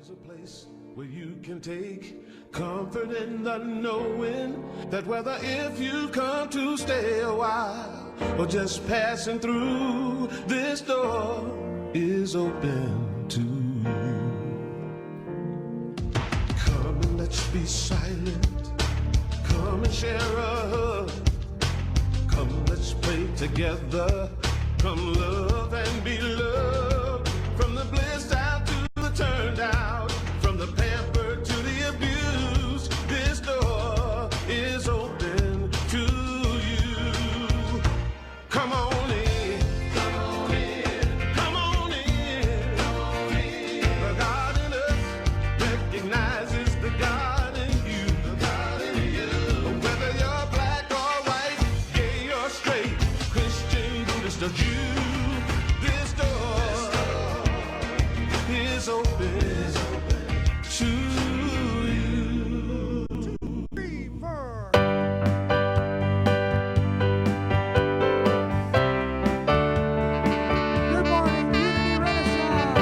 There's a place where you can take comfort in the knowing that whether if you've come to stay a while or just passing through, this door is open to you. Come and let's be silent. Come and share a hug. Come, let's pray together. Come love and be loved. From the blissed out to the turned out, from the pampered to the abused, this door is open to you. Come on in. Come on in. Come on in. Come on in. The God in us recognizes the God in you. The God in you. Whether you're black or white, gay or straight, Christian, Buddhist or Jew, this door is open to you. 2, 3, 4. Good morning, Unity Renaissance.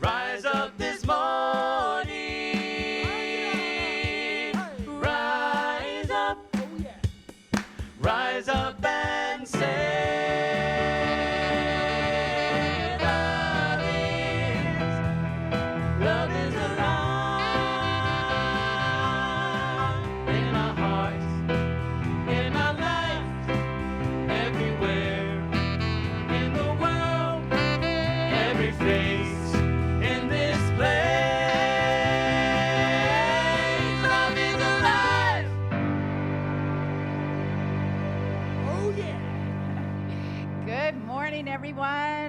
Rise up this morning.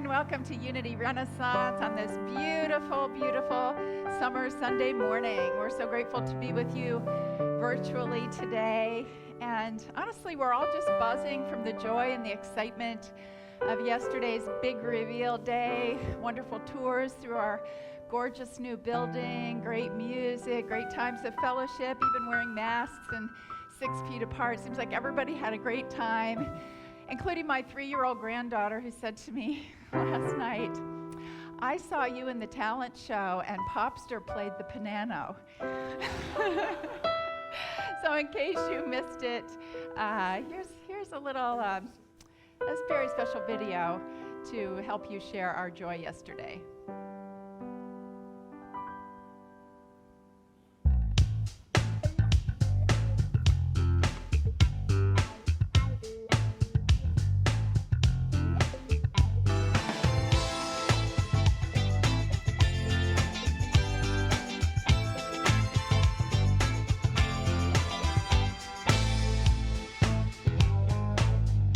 Welcome to Unity Renaissance on this beautiful, beautiful summer Sunday morning. We're so grateful to be with you virtually today. And honestly, we're all just buzzing from the joy and the excitement of yesterday's big reveal day. Wonderful tours through our gorgeous new building, great music, great times of fellowship, even wearing masks and 6 feet apart. Seems like everybody had a great time, including my 3-year-old granddaughter who said to me last night, "I saw you in the talent show and Popster played the piano." So in case you missed it, here's a little, a very special video to help you share our joy yesterday.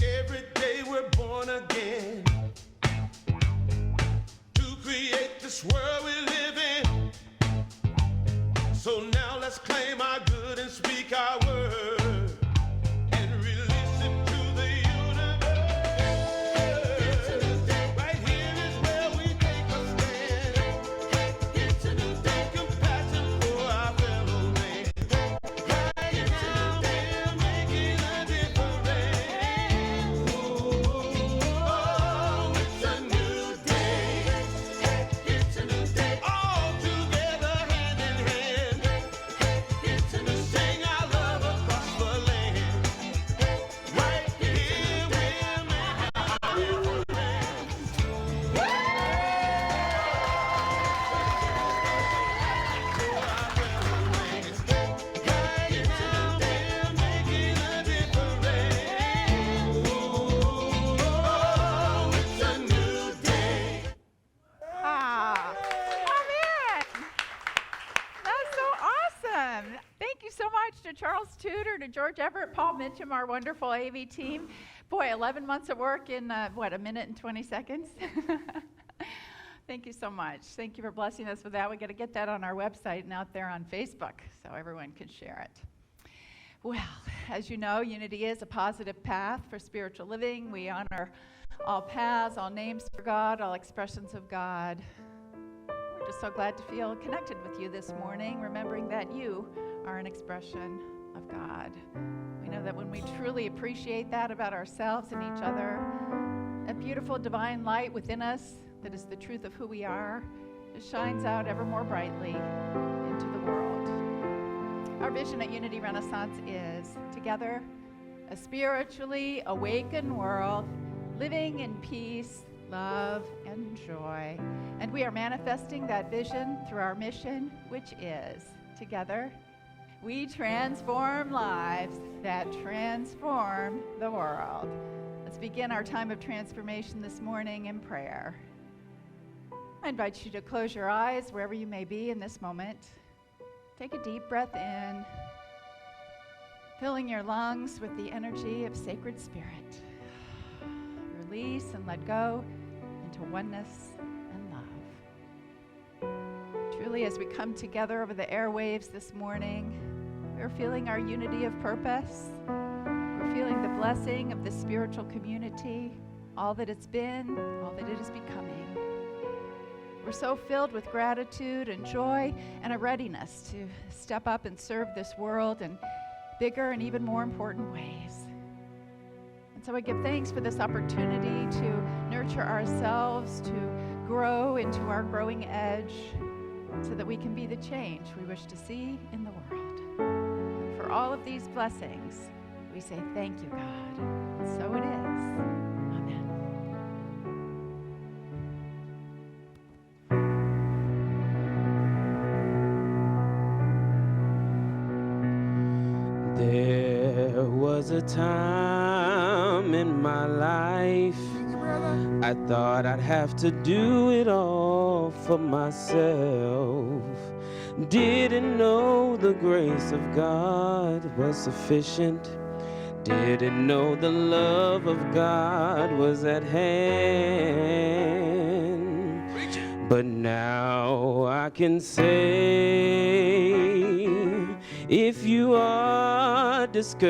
Every day we're born again to create this world we live in. So now let's claim our good and speak our word and release it to the universe. Right here is where we take a stand. It's a new day. Compassion for our fellow man. Right now we're making a difference. Oh, it's a new day. It's a new day. All together hand in hand. It's a new sing our love across the land. Right here we're making a difference. Right now we're making a difference. Oh, it's a new day. Ah, oh man, that's so awesome. Thank you so much to Charles Tudor, to George Everett, Paul Mitchum, our wonderful AV team. Boy, 11 months of work in, a minute and 20 seconds? Thank you so much. Thank you for blessing us with that. We got to get that on our website and out there on Facebook so everyone can share it. Well, as you know, unity is a positive path for spiritual living. We honor all paths, all names for God, all expressions of God. We're just so glad to feel connected with you this morning, remembering that you are an expression of God. We know that when we truly appreciate that about ourselves and each other, a beautiful divine light within us that is the truth of who we are just shines out ever more brightly into the world. Our vision at Unity Renaissance is together, a spiritually awakened world, living in peace, love, and joy. And we are manifesting that vision through our mission, which is together, we transform lives that transform the world. Let's begin our time of transformation this morning in prayer. I invite you to close your eyes wherever you may be in this moment. Take a deep breath in, filling your lungs with the energy of sacred spirit. Release and let go into oneness and love. Truly, as we come together over the airwaves this morning, we're feeling our unity of purpose. We're feeling the blessing of the spiritual community, all that it's been, all that it is becoming. We're so filled with gratitude and joy and a readiness to step up and serve this world in bigger and even more important ways. And so I give thanks for this opportunity to nurture ourselves, to grow into our growing edge, so that we can be the change we wish to see in the world. And for all of these blessings, we say thank you, God. And so it is. Amen. There was a time in my life Thank you, brother. I thought I'd have to do it all for myself. Didn't know the grace of God was sufficient. Didn't know the love of God was at hand. But now I can say, if you are discouraged,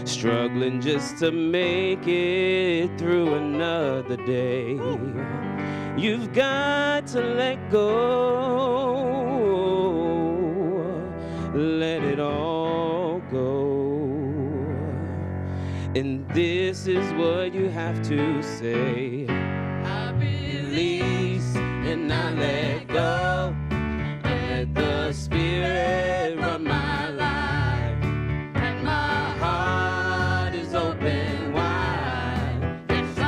struggling just to make it through another day, you've got to let go, let it all go. And this is what you have to say: I release and I let go. Let the Spirit run my life, and my heart is open wide. It's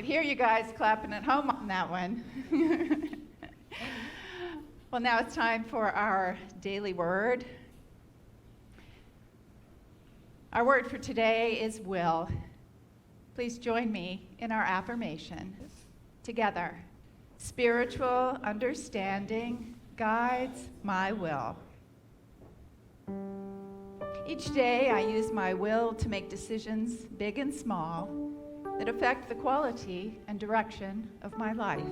could hear you guys clapping at home on that one. Well, now it's time for our daily word. Our word for today is will. Please join me in our affirmation together. Spiritual understanding guides my will. Each day I use my will to make decisions, big and small, that affect the quality and direction of my life.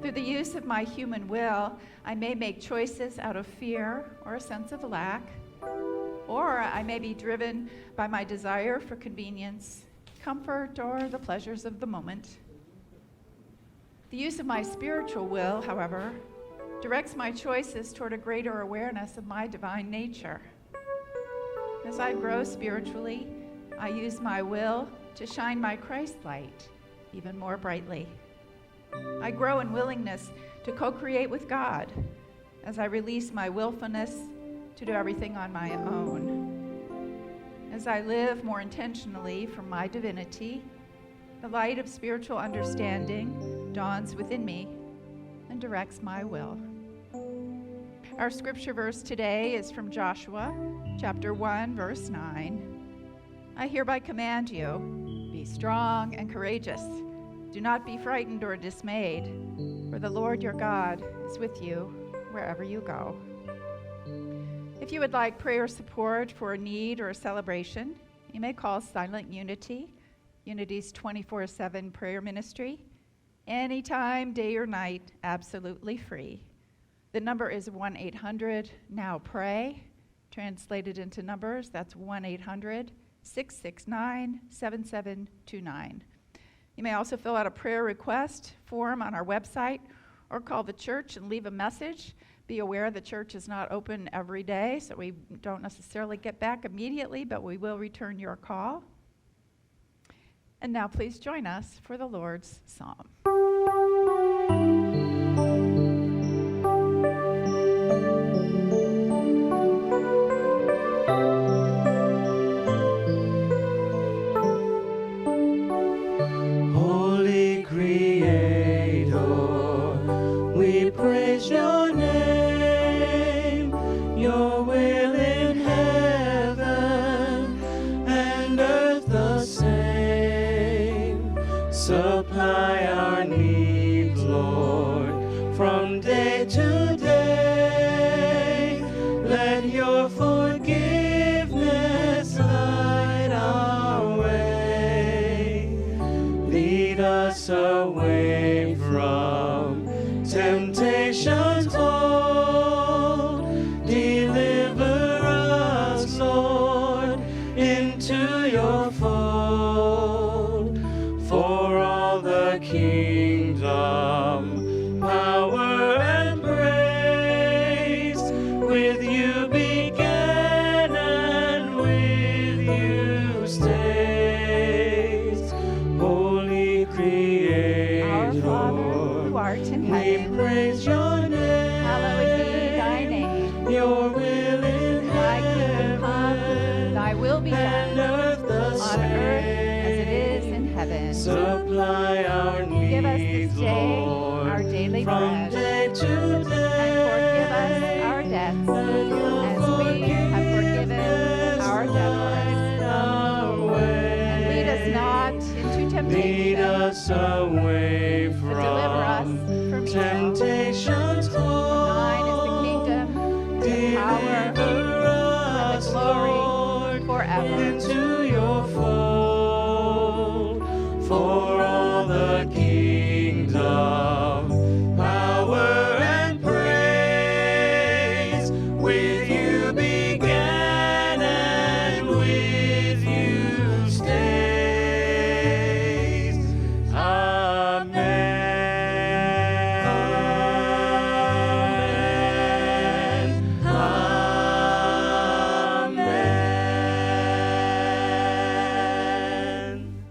Through the use of my human will, I may make choices out of fear or a sense of lack, or I may be driven by my desire for convenience, comfort, or the pleasures of the moment. The use of my spiritual will, however, directs my choices toward a greater awareness of my divine nature. As I grow spiritually, I use my will to shine my Christ light even more brightly. I grow in willingness to co-create with God as I release my willfulness to do everything on my own. As I live more intentionally from my divinity, the light of spiritual understanding dawns within me and directs my will. Our scripture verse today is from Joshua, chapter 1, verse 9. I hereby command you, be strong and courageous. Do not be frightened or dismayed, for the Lord your God is with you wherever you go. If you would like prayer support for a need or a celebration, you may call Silent Unity, Unity's 24/7 prayer ministry, anytime, day or night, absolutely free. The number is 1-800-NOW-PRAY. Translated into numbers, that's 1-800-669-7729. You may also fill out a prayer request form on our website or call the church and leave a message. Be aware the church is not open every day, so we don't necessarily get back immediately, but we will return your call. And now please join us for the Lord's Psalm. Holy Creator, we praise your name. Your will in heaven and earth the same. Supply our needs, Lord, from day to day. Let your forgiveness light our way. Lead us away from temptations all. Deliver us, Lord, into your fold. For all the kingdom, power, and praise, with you began and with you stays. Holy Creator, Our Father, who art in we heaven, praise your name. hallowed be thy name. Your will in Thy kingdom come, heaven thy will be and done earth the on same. earth as it is in heaven. Supply our needs, Give us this day Lord, our daily from bread, day to day. and forgive us our debts as we have forgiven our debtors. Our way. And lead us not into Lead temptation, us away but deliver us from from evil. temptations Thine is the kingdom, the power, Deliver and us, the glory Lord, forever. into your fold. For all the kingdom, power, and praise, with you began and with you stays. Amen. Amen.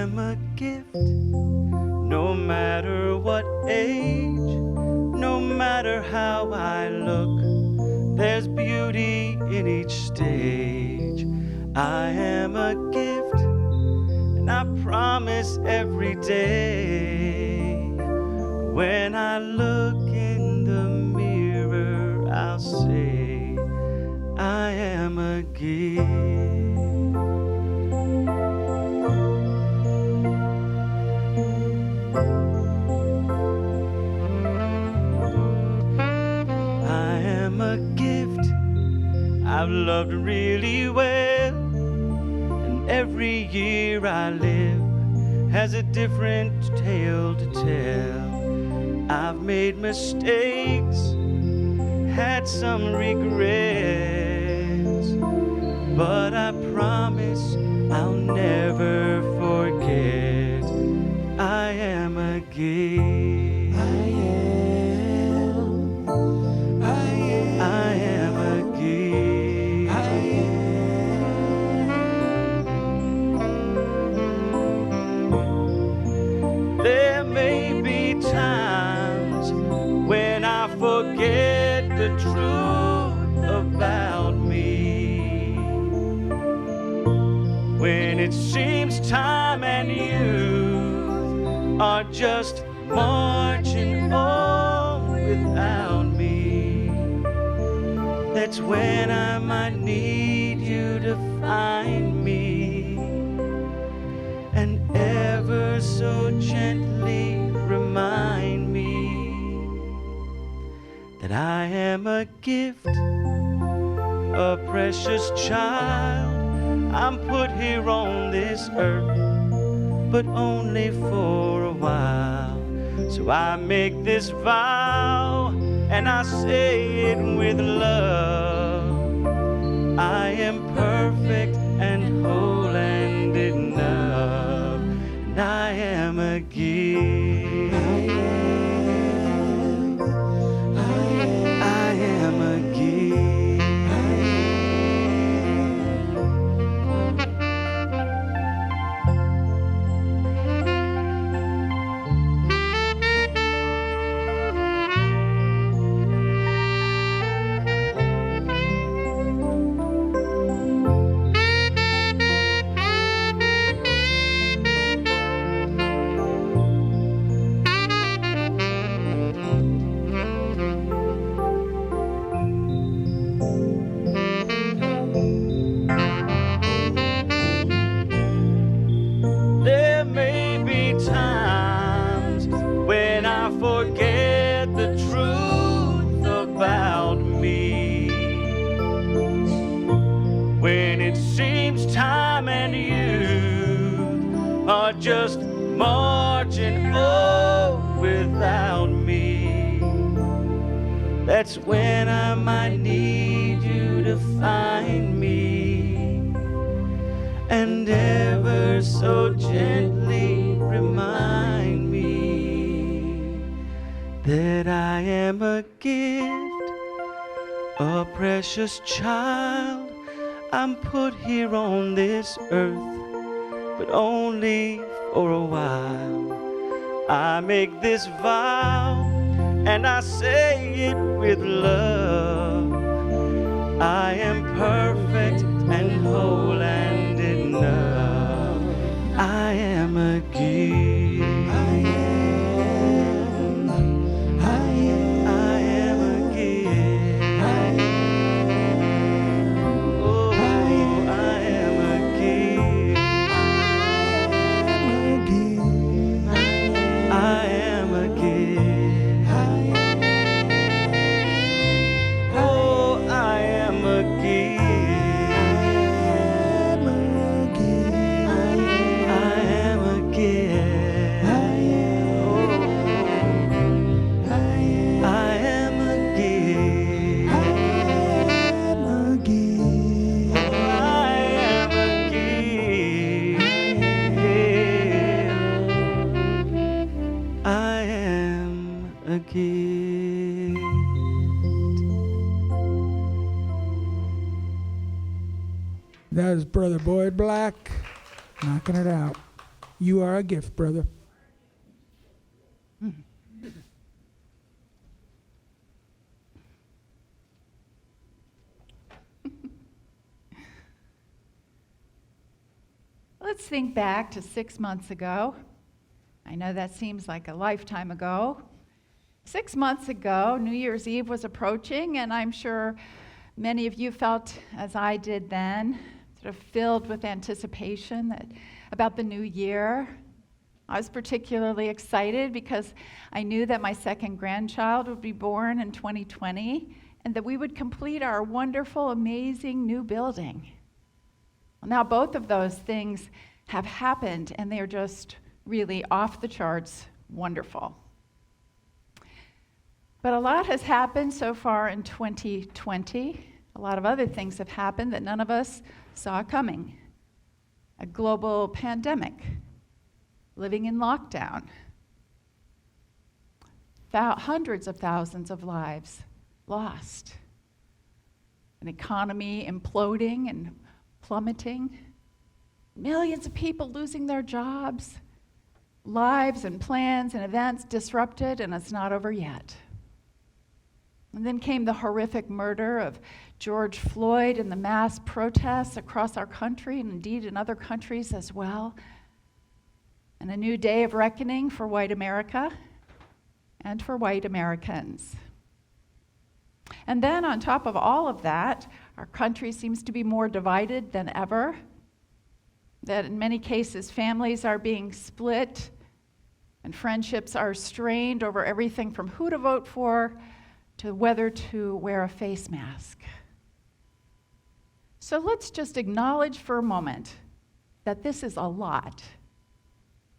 am a gift, no matter what age, no matter how I look, there's beauty in each stage. I am a gift, and I promise every day, when I look in the mirror, I'll say, I am a gift. I've loved really well, and every year I live has a different tale to tell. I've made mistakes, had some regrets, but I promise I'll never forget. I am a gift. I am a gift. There may be times when I forget the truth about me, when it seems time and youth are just marching on without me. That's when I might need you to find me and ever so gently remind me that I am a gift, a precious child. I'm put here on this earth, but only for a while. So I make this vow, and I say it with love. I am perfect and whole and enough, and I am a gift. I am a gift. Just marching on without me. That's when I might need you to find me and ever so gently remind me that I am a gift, a precious child. I'm put here on this earth, but only for a while. I make this vow, and I say it with love. I am perfect and whole and enough. I am a gift. That is Brother Boyd Black, knocking it out. You are a gift, brother. Let's think back to 6 months ago. I know that seems like a lifetime ago. 6 months ago, New Year's Eve was approaching, and I'm sure many of you felt, as I did then, sort of filled with anticipation about the new year. I was particularly excited because I knew that my second grandchild would be born in 2020 and that we would complete our wonderful, amazing new building. Well, now both of those things have happened, and they are just really off the charts wonderful. But a lot has happened so far in 2020. A lot of other things have happened that none of us saw coming. A global pandemic, living in lockdown, hundreds of thousands of lives lost, an economy imploding and plummeting, millions of people losing their jobs, lives and plans and events disrupted, and it's not over yet. And then came the horrific murder of George Floyd and the mass protests across our country and indeed in other countries as well. And a new day of reckoning for white America and for white Americans. And then on top of all of that, our country seems to be more divided than ever. That in many cases, families are being split and friendships are strained over everything from who to vote for to whether to wear a face mask. So let's just acknowledge for a moment that this is a lot.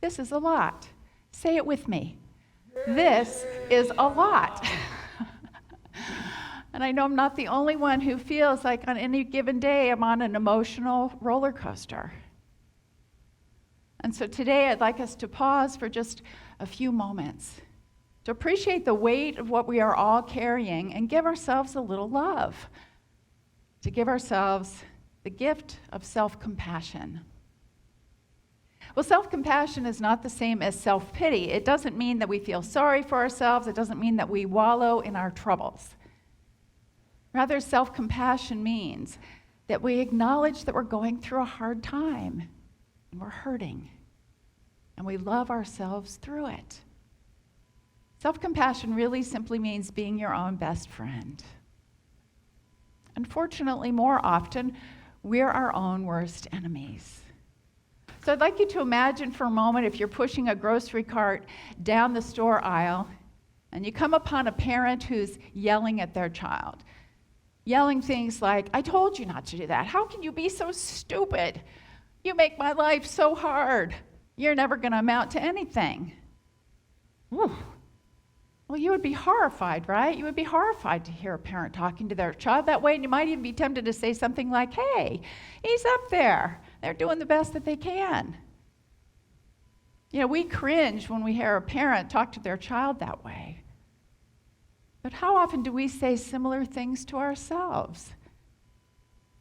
This is a lot. Say it with me. This is a lot. And I know I'm not the only one who feels like on any given day I'm on an emotional roller coaster. And so today I'd like us to pause for just a few moments to appreciate the weight of what we are all carrying and give ourselves a little love, to give ourselves the gift of self-compassion. Well, self-compassion is not the same as self-pity. It doesn't mean that we feel sorry for ourselves. It doesn't mean that we wallow in our troubles. Rather, self-compassion means that we acknowledge that we're going through a hard time and we're hurting, and we love ourselves through it. Self-compassion really simply means being your own best friend. Unfortunately, more often, we're our own worst enemies. So I'd like you to imagine for a moment if you're pushing a grocery cart down the store aisle and you come upon a parent who's yelling at their child. Yelling things like, "I told you not to do that. How can you be so stupid? You make my life so hard. You're never going to amount to anything." Whew. Well, you would be horrified, right? You would be horrified to hear a parent talking to their child that way, and you might even be tempted to say something like, "Hey, he's up there. They're doing the best that they can." You know, we cringe when we hear a parent talk to their child that way. But how often do we say similar things to ourselves?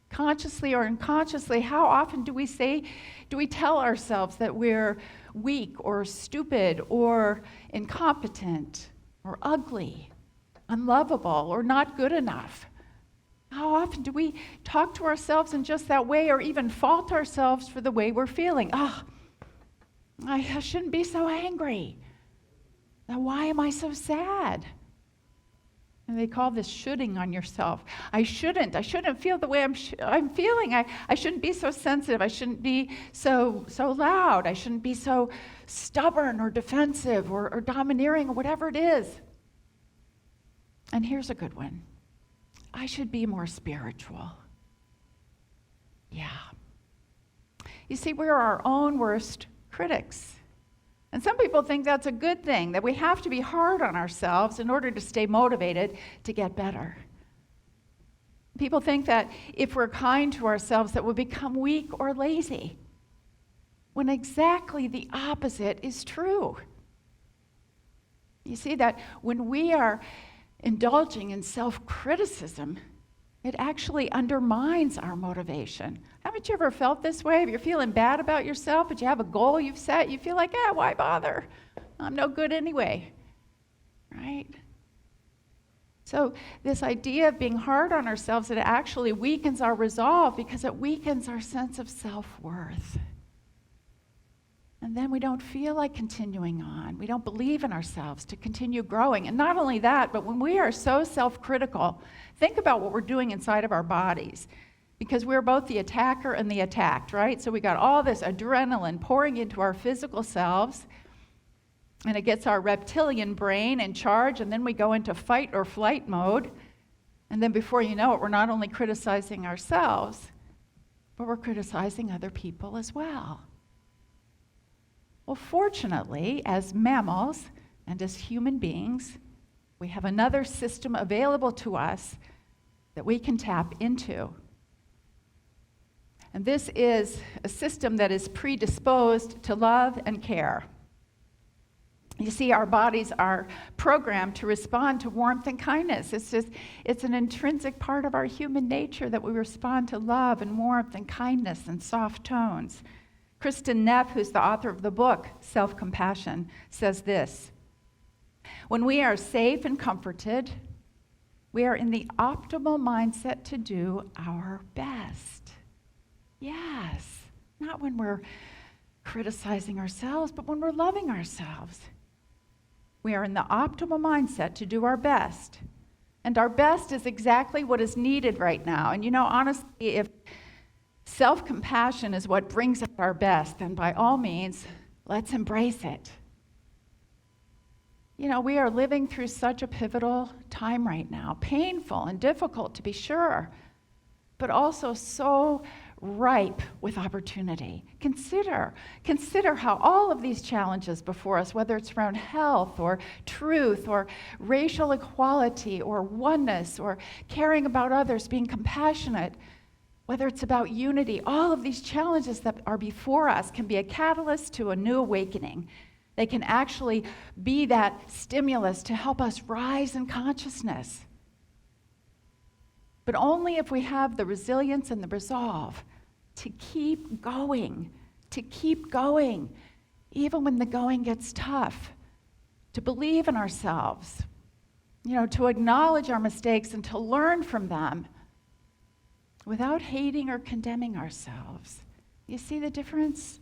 Consciously or unconsciously, how often do we tell ourselves that we're weak or stupid or incompetent or ugly, unlovable or not good enough? How often do we talk to ourselves in just that way or even fault ourselves for the way we're feeling? I shouldn't be so angry. Now, why am I so sad? And they call this shoulding on yourself. I shouldn't feel the way I'm feeling. I shouldn't be so sensitive. I shouldn't be so loud. I shouldn't be so stubborn or defensive or domineering or whatever it is. And here's a good one. I should be more spiritual. Yeah. You see, we're our own worst critics. And some people think that's a good thing, that we have to be hard on ourselves in order to stay motivated to get better. People think that if we're kind to ourselves, that we'll become weak or lazy, when exactly the opposite is true. You see that when we are indulging in self-criticism, It actually undermines our motivation. Haven't you ever felt this way? If you're feeling bad about yourself, but you have a goal you've set, you feel like, why bother? I'm no good anyway, right? So this idea of being hard on ourselves, it actually weakens our resolve because it weakens our sense of self-worth. And then we don't feel like continuing on. We don't believe in ourselves to continue growing. And not only that, but when we are so self-critical, think about what we're doing inside of our bodies. Because we're both the attacker and the attacked, right? So we got all this adrenaline pouring into our physical selves, and it gets our reptilian brain in charge, and then we go into fight or flight mode. And then before you know it, we're not only criticizing ourselves, but we're criticizing other people as well. Well, fortunately, as mammals and as human beings, we have another system available to us that we can tap into. And this is a system that is predisposed to love and care. You see, our bodies are programmed to respond to warmth and kindness. It's an intrinsic part of our human nature that we respond to love and warmth and kindness and soft tones. Kristen Neff, who's the author of the book, Self-Compassion, says this: when we are safe and comforted, we are in the optimal mindset to do our best. Yes, not when we're criticizing ourselves, but when we're loving ourselves. We are in the optimal mindset to do our best. And our best is exactly what is needed right now. And honestly, if self-compassion is what brings out our best, then by all means, let's embrace it. We are living through such a pivotal time right now, painful and difficult to be sure, but also so ripe with opportunity. Consider how all of these challenges before us, whether it's around health or truth or racial equality or oneness or caring about others, being compassionate, whether it's about unity, all of these challenges that are before us can be a catalyst to a new awakening. They can actually be that stimulus to help us rise in consciousness. But only if we have the resilience and the resolve to keep going, even when the going gets tough, to believe in ourselves, to acknowledge our mistakes and to learn from them without hating or condemning ourselves. You see the difference?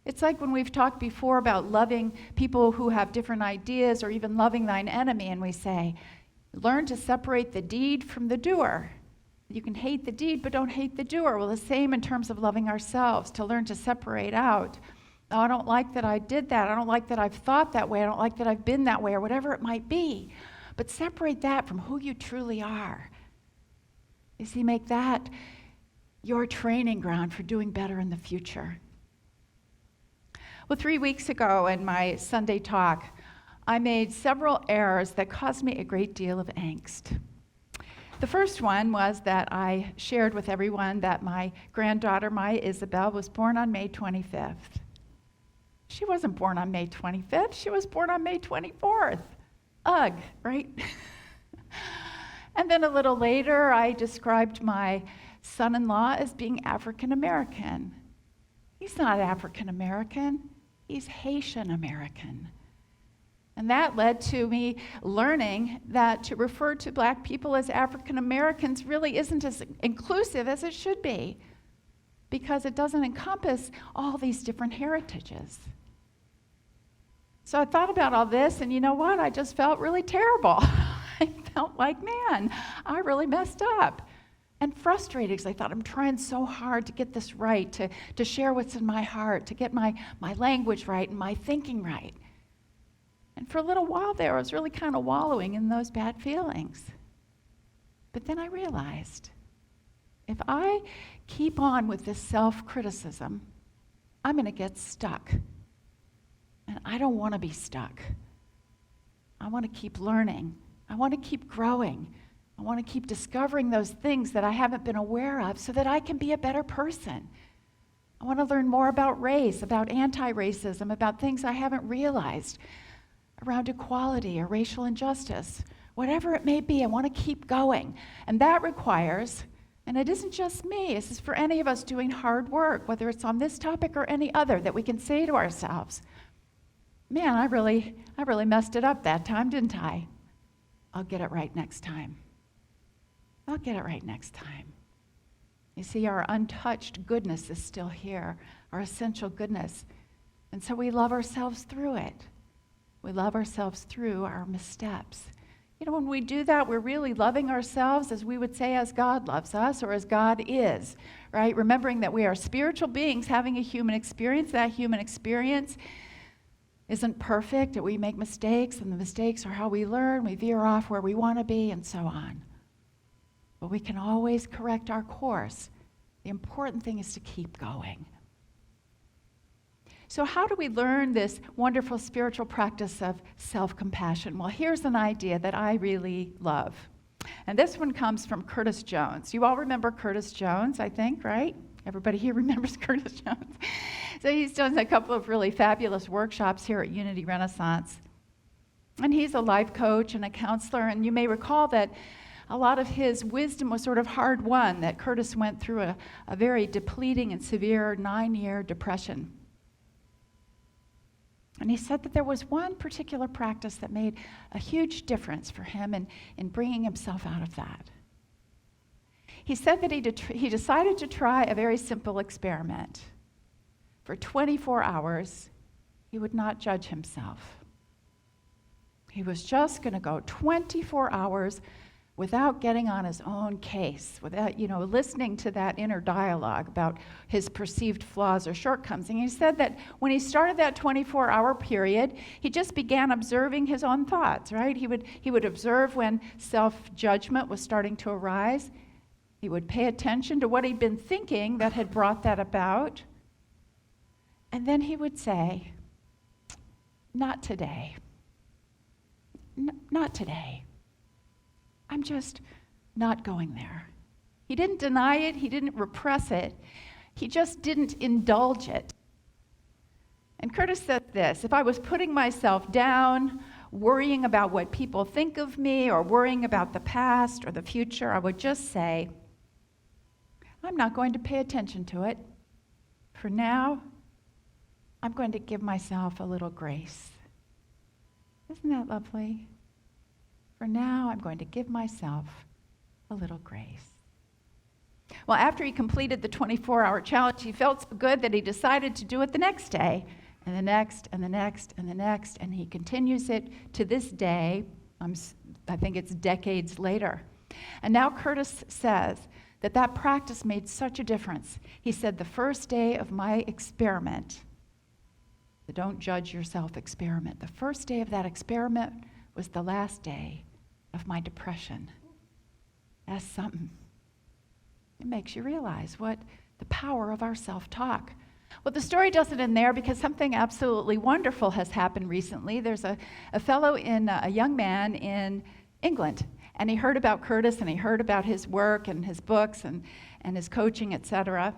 It's like when we've talked before about loving people who have different ideas or even loving thine enemy, and we say, learn to separate the deed from the doer. You can hate the deed, but don't hate the doer. Well, the same in terms of loving ourselves, to learn to separate out. Oh, I don't like that I did that. I don't like that I've thought that way. I don't like that I've been that way, or whatever it might be. But separate that from who you truly are. You see, make that your training ground for doing better in the future. Well, 3 weeks ago in my Sunday talk, I made several errors that caused me a great deal of angst. The first one was that I shared with everyone that my granddaughter, Maya Isabel, was born on May 25th. She wasn't born on May 25th. She was born on May 24th. Ugh, right? And then a little later, I described my son-in-law as being African American. He's not African American. He's Haitian American. And that led to me learning that to refer to black people as African Americans really isn't as inclusive as it should be, because it doesn't encompass all these different heritages. So I thought about all this, and you know what? I just felt really terrible. I felt like, man, I really messed up. And frustrated, because I thought, I'm trying so hard to get this right, to share what's in my heart, to get my language right and my thinking right. And for a little while there, I was really kind of wallowing in those bad feelings. But then I realized, if I keep on with this self-criticism, I'm going to get stuck. And I don't want to be stuck. I want to keep learning. I want to keep growing. I want to keep discovering those things that I haven't been aware of so that I can be a better person. I want to learn more about race, about anti-racism, about things I haven't realized around equality or racial injustice Whatever it may be, I want to keep going. And that requires, and it isn't just me, this is for any of us doing hard work, whether it's on this topic or any other, that we can say to ourselves, man, I really messed it up that time, didn't I? I'll get it right next time. I'll get it right next time. You see, our untouched goodness is still here, our essential goodness. And so we love ourselves through it. We love ourselves through our missteps. You know, when we do that, we're really loving ourselves, as we would say, as God loves us, or as God is, right? Remembering that we are spiritual beings having a human experience. That human experience isn't perfect, that we make mistakes, and the mistakes are how we learn, we veer off where we want to be, and so on. But we can always correct our course. The important thing is to keep going. So how do we learn this wonderful spiritual practice of self-compassion? Well, here's an idea that I really love. And this one comes from Curtis Jones. You all remember Curtis Jones, I think, right? Everybody here remembers Curtis Jones. So he's done a couple of really fabulous workshops here at Unity Renaissance. And he's a life coach and a counselor. And you may recall that a lot of his wisdom was sort of hard-won, that Curtis went through a very depleting and severe 9-year depression. And he said that there was one particular practice that made a huge difference for him in bringing himself out of that. He said that he decided to try a very simple experiment. For 24 hours, he would not judge himself. He was just going to go 24 hours without getting on his own case, without, listening to that inner dialogue about his perceived flaws or shortcomings. And he said that when he started that 24-hour period, he just began observing his own thoughts, right? He would observe when self-judgment was starting to arise. He would pay attention to what he'd been thinking that had brought that about. And then he would say, not today. Not today. I'm just not going there. He didn't deny it. He didn't repress it. He just didn't indulge it. And Curtis said this: if I was putting myself down, worrying about what people think of me, or worrying about the past or the future, I would just say, I'm not going to pay attention to it. For now, I'm going to give myself a little grace. Isn't that lovely? For now, I'm going to give myself a little grace. Well, after he completed the 24-hour challenge, he felt so good that he decided to do it the next day, and the next, and the next, and the next, and he continues it to this day. I think it's decades later. And now Curtis says that practice made such a difference. He said, the first day of my experiment, the don't judge yourself experiment, the first day of that experiment was the last day of my depression. That's something. It makes you realize what the power of our self-talk. Well, the story doesn't end there, because something absolutely wonderful has happened recently. There's a young man in England, and he heard about Curtis, and he heard about his work and his books and his coaching, etc.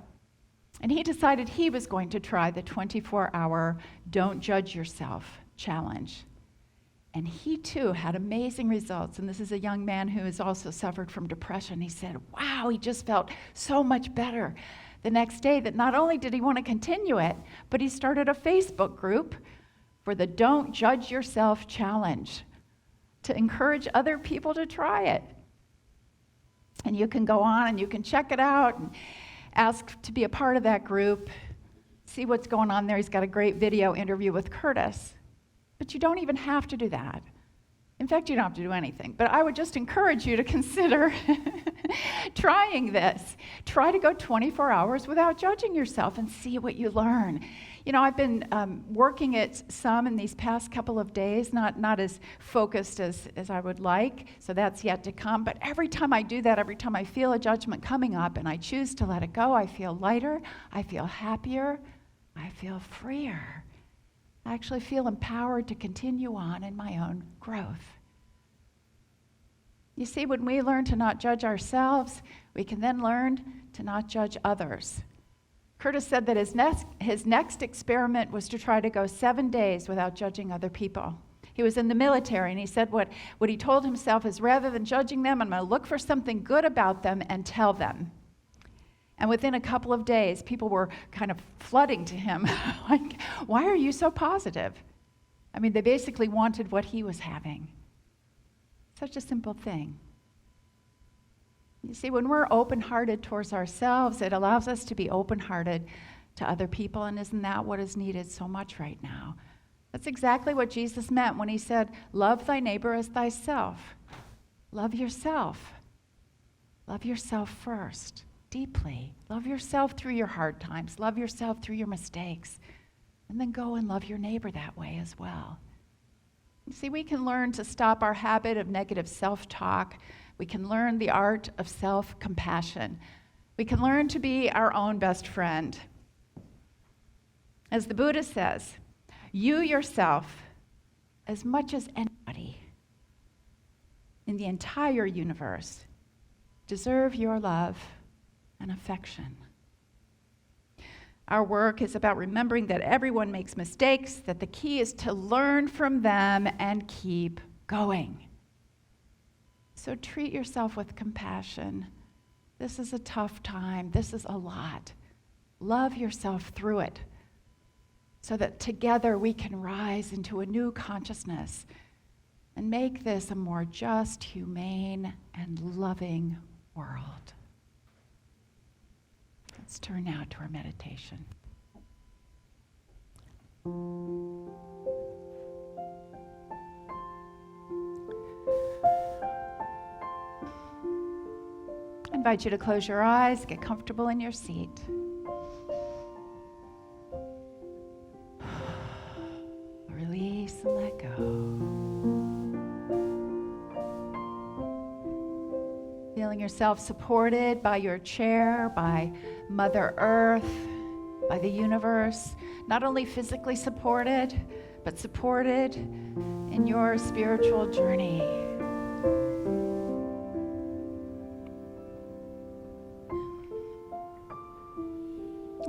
And he decided he was going to try the 24-hour Don't Judge Yourself challenge. And he too had amazing results. And this is a young man who has also suffered from depression. He said, wow, he just felt so much better the next day, that not only did he want to continue it, but he started a Facebook group for the Don't Judge Yourself challenge to encourage other people to try it. And you can go on and you can check it out and ask to be a part of that group, see what's going on there. He's got a great video interview with Curtis. But you don't even have to do that. In fact, you don't have to do anything. But I would just encourage you to consider trying this. Try to go 24 hours without judging yourself and see what you learn. I've been working it some in these past couple of days, not as focused as I would like, so that's yet to come. But every time I do that, every time I feel a judgment coming up and I choose to let it go, I feel lighter, I feel happier, I feel freer. I actually feel empowered to continue on in my own growth. You see, when we learn to not judge ourselves, we can then learn to not judge others. Curtis said that his next experiment was to try to go 7 days without judging other people. He was in the military, and he said what he told himself is, rather than judging them, I'm going to look for something good about them and tell them. And within a couple of days, people were kind of flooding to him, like, why are you so positive? I mean, they basically wanted what he was having. Such a simple thing. You see, when we're open-hearted towards ourselves, it allows us to be open-hearted to other people, and isn't that what is needed so much right now? That's exactly what Jesus meant when he said, love thy neighbor as thyself. Love yourself. Love yourself first, deeply. Love yourself through your hard times. Love yourself through your mistakes. And then go and love your neighbor that way as well. You see, we can learn to stop our habit of negative self-talk. We can learn the art of self-compassion. We can learn to be our own best friend. As the Buddha says, you yourself, as much as anybody in the entire universe, deserve your love and affection. Our work is about remembering that everyone makes mistakes, that the key is to learn from them and keep going. So treat yourself with compassion. This is a tough time. This is a lot. Love yourself through it so that together we can rise into a new consciousness and make this a more just, humane, and loving world. Let's turn now to our meditation. I invite you to close your eyes, get comfortable in your seat. Release and let go. Feeling yourself supported by your chair, by Mother Earth, by the universe. Not only physically supported, but supported in your spiritual journey.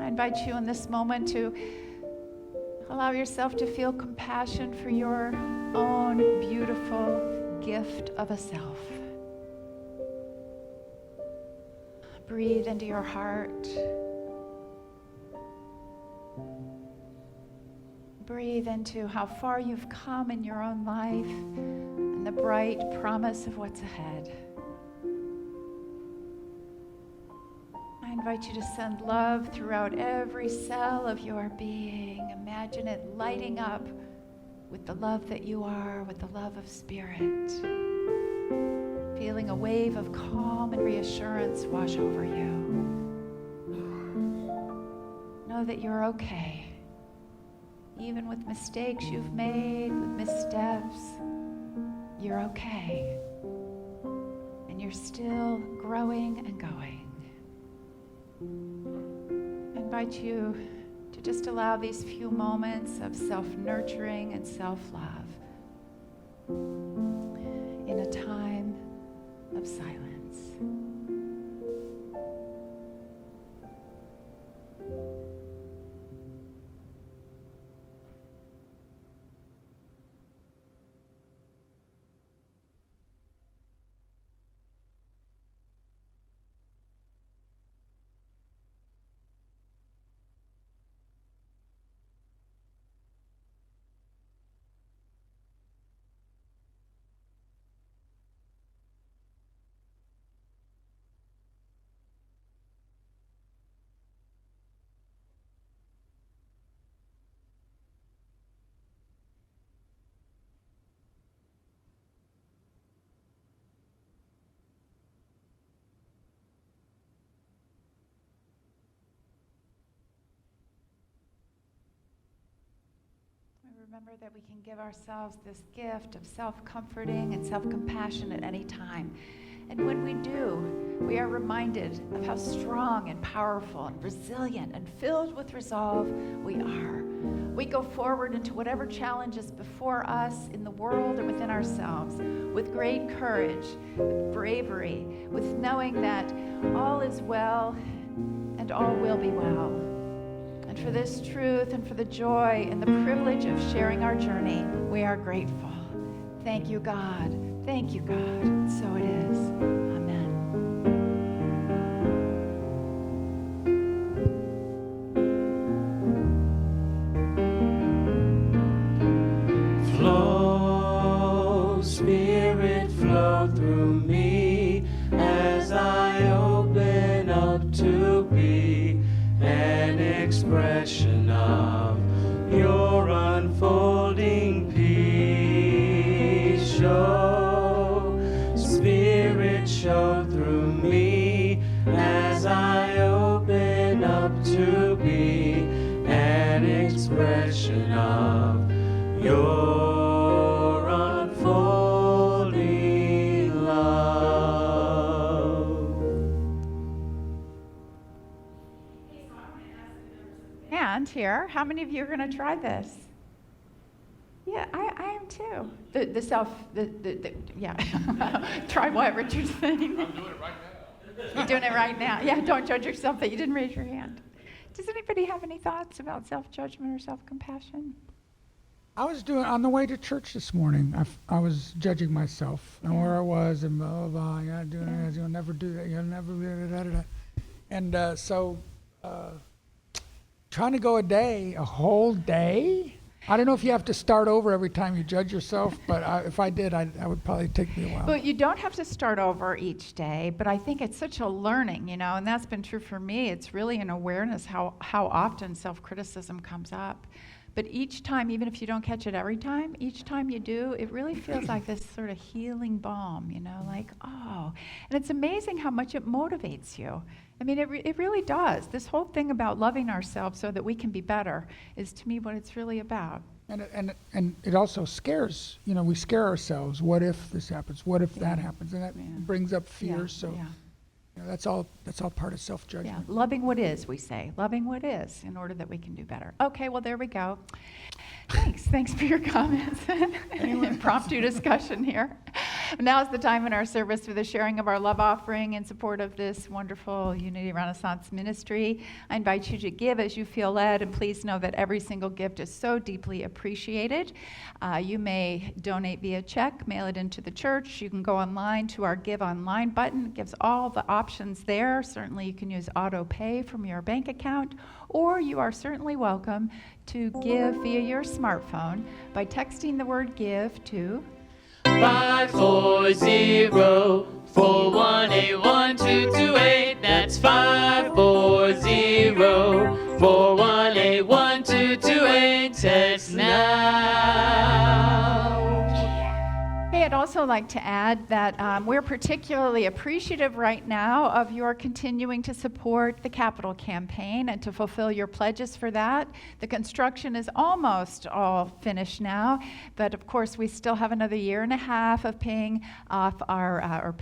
I invite you in this moment to allow yourself to feel compassion for your own beautiful gift of a self. Breathe into your heart. Breathe into how far you've come in your own life and the bright promise of what's ahead. I invite you to send love throughout every cell of your being. Imagine it lighting up with the love that you are, with the love of spirit. Feeling a wave of calm and reassurance wash over you. Know that you're okay. Even with mistakes you've made, with missteps, you're okay. And you're still growing and going. I invite you to just allow these few moments of self-nurturing and self-love in a time of silence. Remember that we can give ourselves this gift of self-comforting and self-compassion at any time. And when we do, we are reminded of how strong and powerful and resilient and filled with resolve we are. We go forward into whatever challenge is before us in the world or within ourselves with great courage, with bravery, with knowing that all is well and all will be well. And for this truth and for the joy and the privilege of sharing our journey, we are grateful. Thank you, God. Thank you, God. So it is. Amen. Flow, Spirit, flow through me as I open up to be an expression of your unfolding peace. Show, Spirit, show through me as I open up to be an expression of your unfolding love. And here, how many of you are going to try this? Yeah, I am too. Yeah. Try what, Richard's saying? I'm doing it right now. You're doing it right now. Yeah, don't judge yourself that you didn't raise your hand. Does anybody have any thoughts about self-judgment or self-compassion? I was doing on the way to church this morning. I was judging myself and where I was and blah blah blah. You're not doing it. You'll never do that. You'll never da da da. And so trying to go a whole day. I don't know if you have to start over every time you judge yourself, but if I did, I would probably take me a while. But you don't have to start over each day, but I think it's such a learning, and that's been true for me. It's really an awareness how often self-criticism comes up. But each time, even if you don't catch it every time, each time you do, it really feels like this sort of healing balm, like, oh. And it's amazing how much it motivates you. I mean, it really does. This whole thing about loving ourselves so that we can be better is, to me, what it's really about. And it also scares, we scare ourselves. What if this happens? What if that happens? And that brings up fears. So that's all part of self-judgment. Yeah, loving what is, we say. Loving what is in order that we can do better. Okay, well, there we go. Thanks for your comments. Impromptu discussion here. Now is the time in our service for the sharing of our love offering in support of this wonderful Unity Renaissance ministry. I invite you to give as you feel led, and please know that every single gift is so deeply appreciated. You may donate via check, mail it into the church. You can go online to our Give Online button. It gives all the options there. Certainly you can use auto pay from your bank account, or you are certainly welcome to give via your smartphone by texting the word give to 540-418-1228. That's 540-418-1228. Text now. Hey, I'd also like to add that we're particularly appreciative right now of your continuing to support the capital campaign and to fulfill your pledges for that. The construction is almost all finished now, but of course we still have another year and a half of paying off our,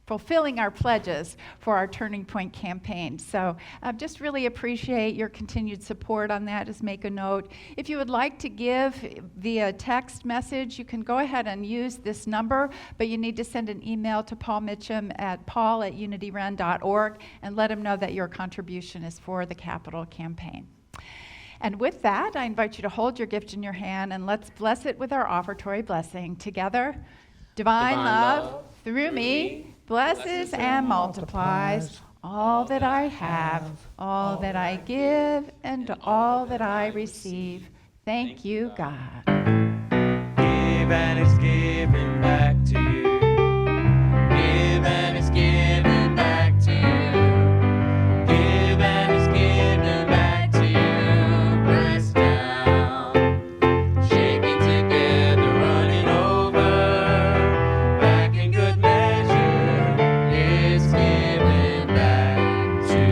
fulfilling our pledges for our Turning Point campaign. So just really appreciate your continued support on that. Just make a note. If you would like to give via text message, you can go ahead and use this number, but you need to send an email to Paul Mitchum at paul@unityren.org and let him know that your contribution is for the capital campaign. And with that, I invite you to hold your gift in your hand and let's bless it with our offertory blessing. Together, divine love through me blesses and multiplies all that I have, all that I give, and all that I receive. Thank you, God. Give and it's given back to you. Give and it's given back to you. Give and it's given back to you. Pressed down, shaking together, running over. Back in good measure, it's given back to you.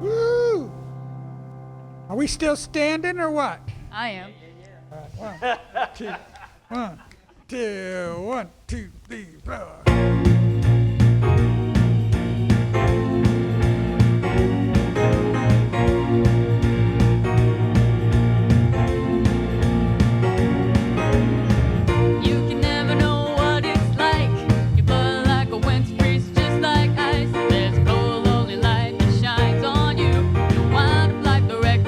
Woo! Are we still standing or what? I am. All right, 1, 2, 3, 4. You can never know what it's like. Your blood like a winter breeze, just like ice. There's a cold, lonely light that shines on you. You wind up like the wreck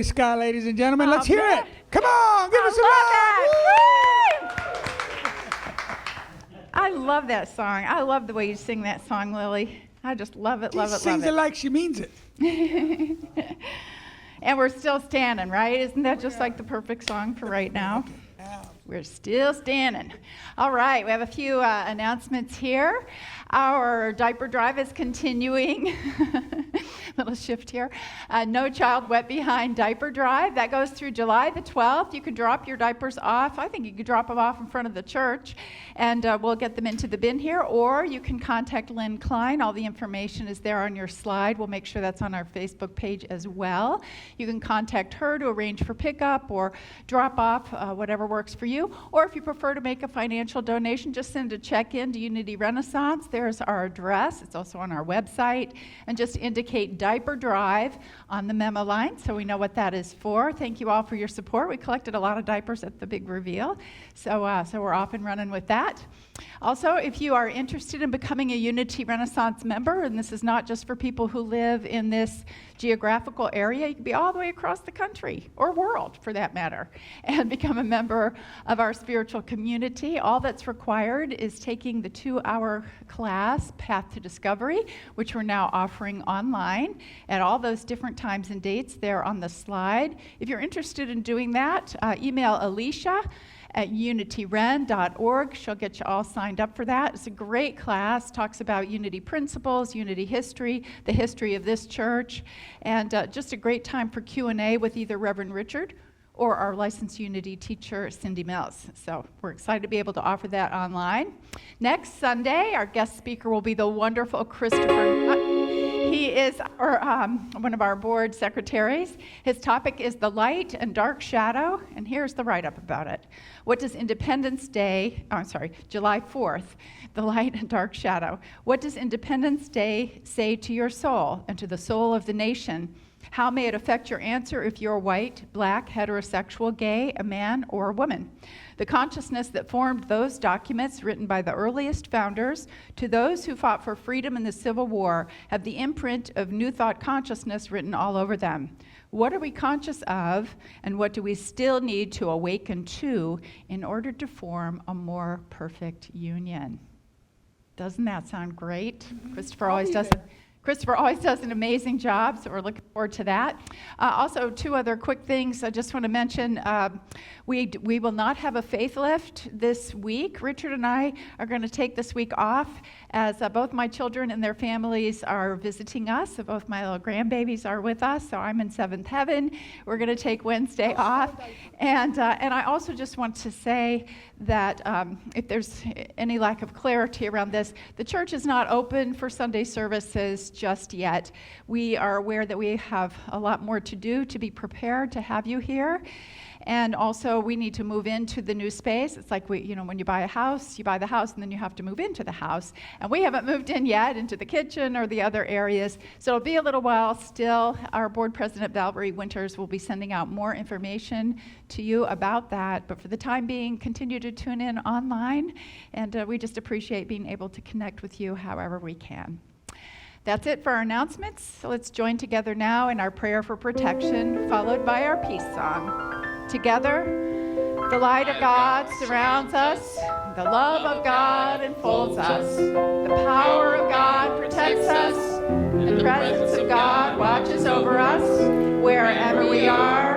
Shirley Scott, ladies and gentlemen. Let's hear man. it. Come on, give us a I love that song. I love the way you sing that song, Lily. I just love it, love She it, sings love it like she means it. And we're still standing, right? Isn't that just like the perfect song for right now? We're still standing. All right, we have a few announcements here. Our diaper drive is continuing. Little shift here. No Child Wet Behind diaper drive. That goes through July the 12th. You can drop your diapers off. I think you could drop them off in front of the church, and we'll get them into the bin here. Or you can contact Lynn Klein. All the information is there on your slide. We'll make sure that's on our Facebook page as well. You can contact her to arrange for pickup or drop off, whatever works for you. Or if you prefer to make a financial donation, just send a check in to Unity Renaissance. There's our address. It's also on our website. And just indicate diaper drive on the memo line so we know what that is for. Thank you all for your support. We collected a lot of diapers at the big reveal. So we're off and running with that. Also, if you are interested in becoming a Unity Renaissance member, and this is not just for people who live in this geographical area, you can be all the way across the country, or world for that matter, and become a member of our spiritual community. All that's required is taking the 2-hour class, Path to Discovery, which we're now offering online at all those different times and dates there on the slide. If you're interested in doing that, email Alicia at unityren.org. She'll get you all signed up for that. It's a great class, talks about unity principles, unity history, the history of this church, and just a great time for Q&A with either Reverend Richard or our licensed unity teacher, Cindy Mills. So we're excited to be able to offer that online. Next Sunday, our guest speaker will be the wonderful Christopher. He is one of our board secretaries. His topic is the light and dark shadow, and here's the write-up about it. What does July 4th, the light and dark shadow. What does Independence Day say to your soul and to the soul of the nation? How may it affect your answer if you're white, black, heterosexual, gay, a man, or a woman? The consciousness that formed those documents, written by the earliest founders, to those who fought for freedom in the Civil War, have the imprint of New Thought consciousness written all over them. What are we conscious of, and what do we still need to awaken to in order to form a more perfect union? Doesn't that sound great? Christopher always does an amazing job, so we're looking forward to that. Also, 2 other quick things I just want to mention. We will not have a faith lift this week. Richard and I are going to take this week off as both my children and their families are visiting us. So both my little grandbabies are with us, so I'm in 7th heaven. We're going to take Wednesday off. And I also just want to say that if there's any lack of clarity around this, the church is not open for Sunday services just yet. We are aware that we have a lot more to do to be prepared to have you here. And also, we need to move into the new space. It's like when you buy a house, you buy the house, and then you have to move into the house. And we haven't moved in yet into the kitchen or the other areas. So it'll be a little while still. Our board president, Valerie Winters, will be sending out more information to you about that. But for the time being, continue to tune in online. And we just appreciate being able to connect with you however we can. That's it for our announcements. So let's join together now in our prayer for protection, followed by our peace song. Together, the light of God surrounds us, the love of God enfolds us, the power of God protects us, the presence of God watches over us, wherever we are,